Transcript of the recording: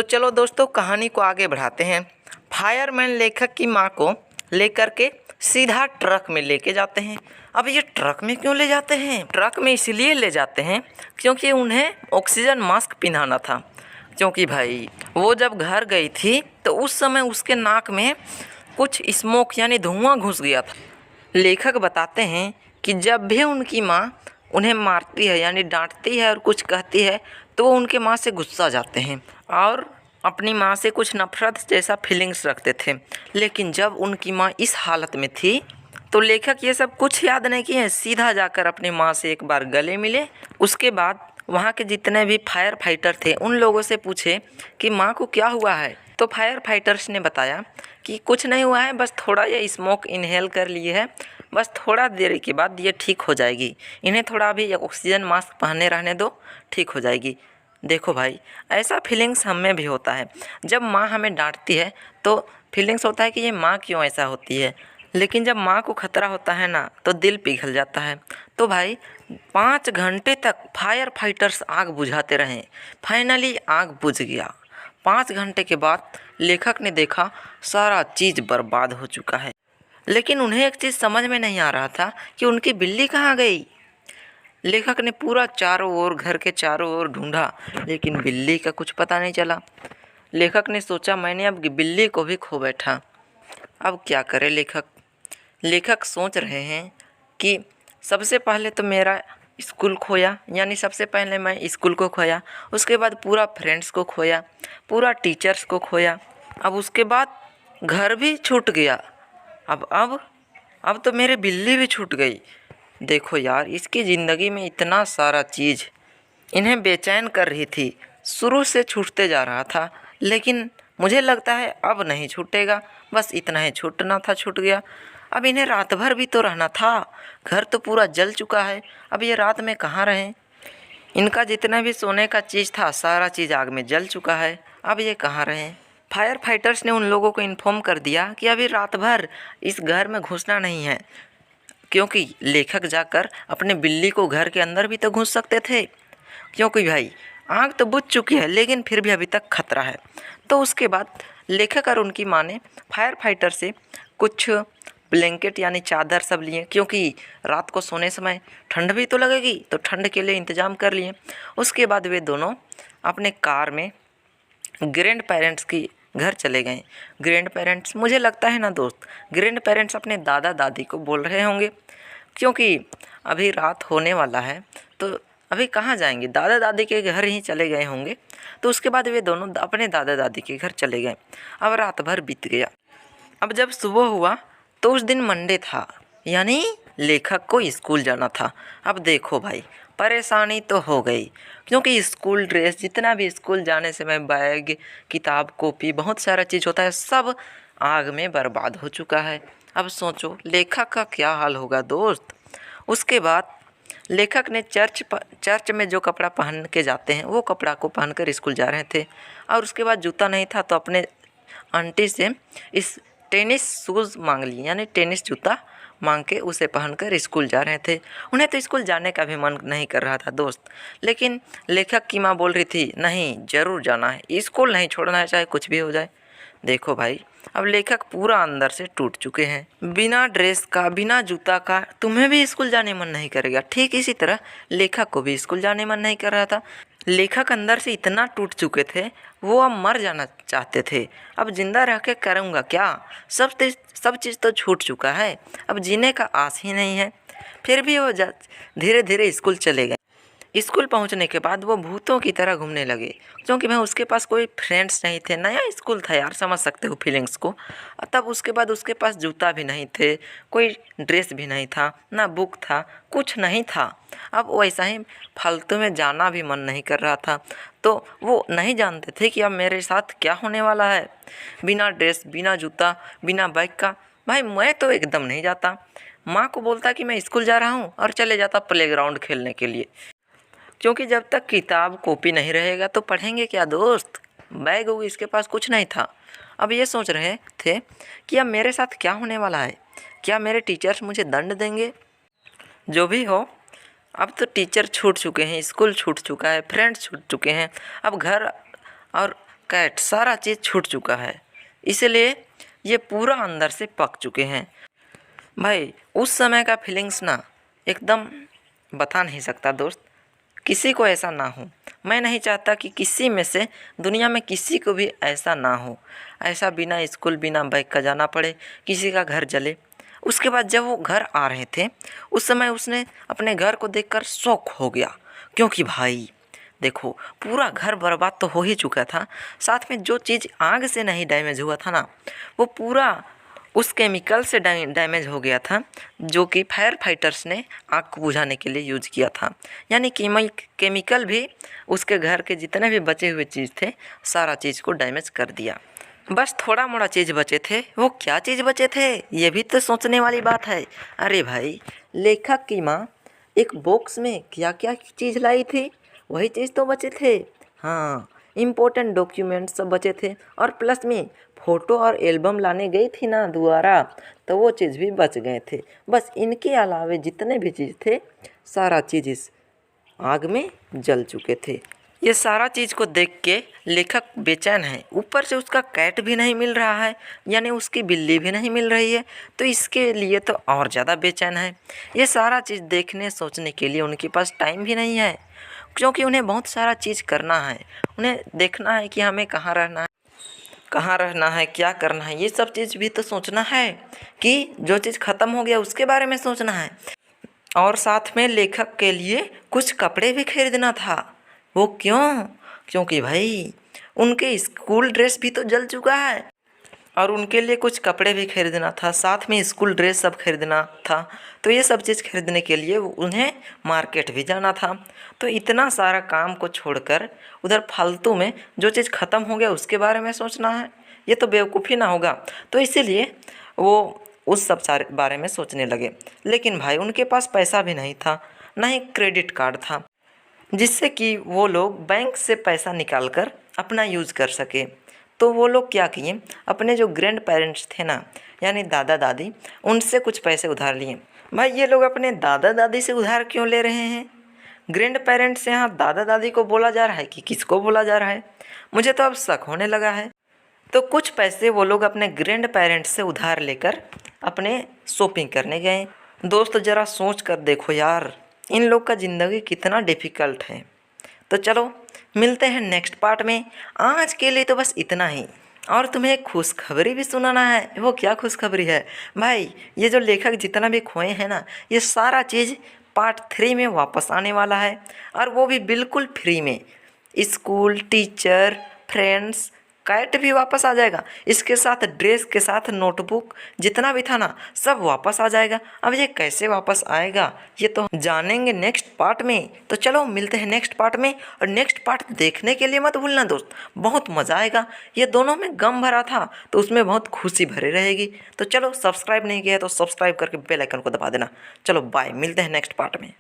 तो चलो दोस्तों कहानी को आगे बढ़ाते हैं। फायरमैन लेखक की माँ को लेकर के सीधा ट्रक में लेके जाते हैं। अब ये ट्रक में क्यों ले जाते हैं? ट्रक में इसलिए ले जाते हैं क्योंकि उन्हें ऑक्सीजन मास्क पहनाना था। क्योंकि भाई वो जब घर गई थी तो उस समय उसके नाक में कुछ स्मोक यानी धुआं घुस गया था। लेखक बताते हैं कि जब भी उनकी माँ उन्हें मारती है यानी डांटती है और कुछ कहती है तो वो उनके माँ से गुस्सा जाते हैं और अपनी माँ से कुछ नफरत जैसा फीलिंग्स रखते थे। लेकिन जब उनकी माँ इस हालत में थी तो लेखक ये सब कुछ याद नहीं किए, सीधा जाकर अपनी माँ से एक बार गले मिले। उसके बाद वहाँ के जितने भी फायर फाइटर थे उन लोगों से पूछे कि माँ को क्या हुआ है। तो फायर फाइटर्स ने बताया कि कुछ नहीं हुआ है, बस थोड़ा ये स्मोक इनहेल कर लिए है, बस थोड़ा देर के बाद ये ठीक हो जाएगी, इन्हें थोड़ा अभी ऑक्सीजन मास्क पहने रहने दो, ठीक हो जाएगी। देखो भाई ऐसा फीलिंग्स हमें भी होता है। जब माँ हमें डांटती है तो फीलिंग्स होता है कि ये माँ क्यों ऐसा होती है, लेकिन जब माँ को खतरा होता है ना तो दिल पिघल जाता है। तो भाई 5 घंटे तक फायर फाइटर्स आग बुझाते रहे। फाइनली आग बुझ गया। 5 घंटे के बाद लेखक ने देखा सारा चीज़ बर्बाद हो चुका है। लेकिन उन्हें एक चीज़ समझ में नहीं आ रहा था कि उनकी बिल्ली कहाँ गई। लेखक ने पूरा चारों ओर घर के चारों ओर ढूंढा लेकिन बिल्ली का कुछ पता नहीं चला। लेखक ने सोचा मैंने अब बिल्ली को भी खो बैठा, अब क्या करे लेखक सोच रहे हैं कि सबसे पहले तो मेरा स्कूल खोया, यानी सबसे पहले मैं स्कूल को खोया, उसके बाद पूरा फ्रेंड्स को खोया, पूरा टीचर्स को खोया, अब उसके बाद घर भी छूट गया, अब तो मेरी बिल्ली भी छूट गई। देखो यार इसकी ज़िंदगी में इतना सारा चीज़ इन्हें बेचैन कर रही थी, शुरू से छूटते जा रहा था, लेकिन मुझे लगता है अब नहीं छूटेगा, बस इतना ही छूटना था, छूट गया। अब इन्हें रात भर भी तो रहना था, घर तो पूरा जल चुका है, अब ये रात में कहाँ रहें। इनका जितना भी सोने का चीज़ था सारा चीज़ आग में जल चुका है, अब ये कहाँ रहें। फायर फाइटर्स ने उन लोगों को इन्फॉर्म कर दिया कि अभी रात भर इस घर में घुसना नहीं है, क्योंकि लेखक जाकर अपने बिल्ली को घर के अंदर भी तो घुस सकते थे, क्योंकि भाई आग तो बुझ चुकी है लेकिन फिर भी अभी तक खतरा है। तो उसके बाद लेखक और उनकी माँ ने फायर फाइटर से कुछ ब्लैंकेट यानी चादर सब लिए, क्योंकि रात को सोने समय ठंड भी तो लगेगी, तो ठंड के लिए इंतज़ाम कर लिए। उसके बाद वे दोनों अपने कार में ग्रैंड पेरेंट्स की घर चले गए। ग्रैंड पेरेंट्स, मुझे लगता है ना दोस्त, ग्रैंड पेरेंट्स अपने दादा दादी को बोल रहे होंगे, क्योंकि अभी रात होने वाला है तो अभी कहाँ जाएंगे, दादा दादी के घर ही चले गए होंगे। तो उसके बाद वे दोनों अपने दादा दादी के घर चले गए। अब रात भर बीत गया। अब जब सुबह हुआ तो उस दिन मंडे था, यानी लेखक को स्कूल जाना था। अब देखो भाई परेशानी तो हो गई, क्योंकि स्कूल ड्रेस, जितना भी स्कूल जाने समय बैग, किताब, कॉपी, बहुत सारा चीज़ होता है, सब आग में बर्बाद हो चुका है। अब सोचो लेखक का क्या हाल होगा दोस्त। उसके बाद लेखक ने चर्च में जो कपड़ा पहन के जाते हैं वो कपड़ा को पहनकर स्कूल जा रहे थे, और उसके बाद जूता नहीं था तो अपने आंटी से इस टेनिस शूज़ मांग लिए, यानी टेनिस जूता मांग के उसे पहनकर स्कूल जा रहे थे। उन्हें तो स्कूल जाने का भी मन नहीं कर रहा था दोस्त, लेकिन लेखक की माँ बोल रही थी नहीं ज़रूर जाना है, स्कूल नहीं छोड़ना है चाहे कुछ भी हो जाए। देखो भाई अब लेखक पूरा अंदर से टूट चुके हैं। बिना ड्रेस का, बिना जूता का तुम्हें भी स्कूल जाने मन नहीं करेगा। ठीक इसी तरह लेखक को भी स्कूल जाने मन नहीं कर रहा था। लेखक अंदर से इतना टूट चुके थे, वो अब मर जाना चाहते थे। अब जिंदा रह के करूँगा क्या, सब चीज़ तो छूट चुका है, अब जीने का आस ही नहीं है। फिर भी वो धीरे धीरे स्कूल चले गए। स्कूल पहुंचने के बाद वो भूतों की तरह घूमने लगे, क्योंकि भाई उसके पास कोई फ्रेंड्स नहीं थे, नया स्कूल था यार, समझ सकते हो फीलिंग्स को। तब उसके बाद उसके पास जूता भी नहीं थे, कोई ड्रेस भी नहीं था, ना बुक था, कुछ नहीं था। अब वैसा ही फालतू में जाना भी मन नहीं कर रहा था। तो वो नहीं जानते थे कि अब मेरे साथ क्या होने वाला है। बिना ड्रेस, बिना जूता, बिना बैग का भाई मैं तो एकदम नहीं जाता। माँ को बोलता कि मैं स्कूल जा रहा हूँ और चले जाता प्लेग्राउंड खेलने के लिए, क्योंकि जब तक किताब कॉपी नहीं रहेगा तो पढ़ेंगे क्या दोस्त। बैग होगी इसके पास कुछ नहीं था। अब ये सोच रहे थे कि अब मेरे साथ क्या होने वाला है, क्या मेरे टीचर्स मुझे दंड देंगे। जो भी हो, अब तो टीचर छूट चुके हैं, स्कूल छूट चुका है, फ्रेंड्स छूट चुके हैं, अब घर और कैट सारा चीज़ छूट चुका है, इसलिए ये पूरा अंदर से पक चुके हैं। भाई उस समय का फीलिंग्स ना एकदम बता नहीं सकता दोस्त, किसी को ऐसा ना हो। मैं नहीं चाहता कि किसी में से दुनिया में किसी को भी ऐसा ना हो, ऐसा बिना स्कूल बिना बैग का जाना पड़े, किसी का घर जले। उसके बाद जब वो घर आ रहे थे उस समय उसने अपने घर को देखकर शॉक हो गया, क्योंकि भाई देखो पूरा घर बर्बाद तो हो ही चुका था, साथ में जो चीज़ आग से नहीं डैमेज हुआ था ना वो पूरा उस केमिकल से डैमेज हो गया था, जो कि फायर फाइटर्स ने आग को बुझाने के लिए यूज किया था। यानी केमिकल भी उसके घर के जितने भी बचे हुए चीज़ थे सारा चीज़ को डैमेज कर दिया। बस थोड़ा मोड़ा चीज़ बचे थे, वो क्या चीज़ बचे थे ये भी तो सोचने वाली बात है। अरे भाई लेखक की माँ एक बॉक्स में क्या क्या चीज़ लाई थी, वही चीज़ तो बचे थे। हाँ, इम्पोर्टेंट डॉक्यूमेंट्स सब बचे थे, और प्लस में फ़ोटो और एल्बम लाने गई थी ना दोबारा, तो वो चीज़ भी बच गए थे। बस इनके अलावे जितने भी चीज़ थे सारा चीज़ इस आग में जल चुके थे। ये सारा चीज़ को देख के लेखक बेचैन है, ऊपर से उसका कैट भी नहीं मिल रहा है, यानी उसकी बिल्ली भी नहीं मिल रही है, तो इसके लिए तो और ज़्यादा बेचैन है। ये सारा चीज़ देखने सोचने के लिए उनके पास टाइम भी नहीं है, क्योंकि उन्हें बहुत सारा चीज़ करना है। उन्हें देखना है कि हमें कहाँ रहना है, क्या करना है, ये सब चीज़ भी तो सोचना है, कि जो चीज़ ख़त्म हो गया उसके बारे में सोचना है। और साथ में लेखक के लिए कुछ कपड़े भी खरीदना था। वो क्यों? क्योंकि भाई उनके स्कूल ड्रेस भी तो जल चुका है, और उनके लिए कुछ कपड़े भी खरीदना था, साथ में स्कूल ड्रेस सब खरीदना था। तो ये सब चीज़ खरीदने के लिए उन्हें मार्केट भी जाना था। तो इतना सारा काम को छोड़कर उधर फालतू में जो चीज़ ख़त्म हो गया उसके बारे में सोचना है, ये तो बेवकूफ़ी ना होगा। तो इसीलिए वो उस सब सारे बारे में सोचने लगे। लेकिन भाई उनके पास पैसा भी नहीं था, ना ही क्रेडिट कार्ड था, जिससे कि वो लोग बैंक से पैसा निकाल कर अपना यूज़ कर सके। तो वो लोग क्या किए, अपने जो ग्रैंड पेरेंट्स थे ना, यानी दादा दादी, उनसे कुछ पैसे उधार लिए। भाई ये लोग अपने दादा दादी से उधार क्यों ले रहे हैं? ग्रैंड पेरेंट्स यहाँ दादा दादी को बोला जा रहा है कि किसको बोला जा रहा है? मुझे तो अब शक होने लगा है। तो कुछ पैसे वो लोग अपने ग्रैंड पेरेंट्स से उधार लेकर अपने शॉपिंग करने गए। दोस्त ज़रा सोच कर देखो यार, इन लोग का ज़िंदगी कितना डिफ़िकल्ट है। तो चलो मिलते हैं नेक्स्ट पार्ट में। आज के लिए तो बस इतना ही, और तुम्हें एक खुशखबरी भी सुनाना है। वो क्या खुशखबरी है भाई? ये जो लेखक जितना भी खोए हैं ना, ये सारा चीज़ पार्ट 3 में वापस आने वाला है, और वो भी बिल्कुल फ्री में। स्कूल, टीचर, फ्रेंड्स, कैट भी वापस आ जाएगा, इसके साथ ड्रेस के साथ नोटबुक जितना भी था ना सब वापस आ जाएगा। अब ये कैसे वापस आएगा ये तो जानेंगे नेक्स्ट पार्ट में। तो चलो मिलते हैं नेक्स्ट पार्ट में, और नेक्स्ट पार्ट देखने के लिए मत भूलना दोस्त, बहुत मज़ा आएगा। ये दोनों में गम भरा था तो उसमें बहुत खुशी भरी रहेगी। तो चलो सब्सक्राइब नहीं किया तो सब्सक्राइब करके बेल आइकन को दबा देना। चलो बाय, मिलते हैं नेक्स्ट पार्ट में।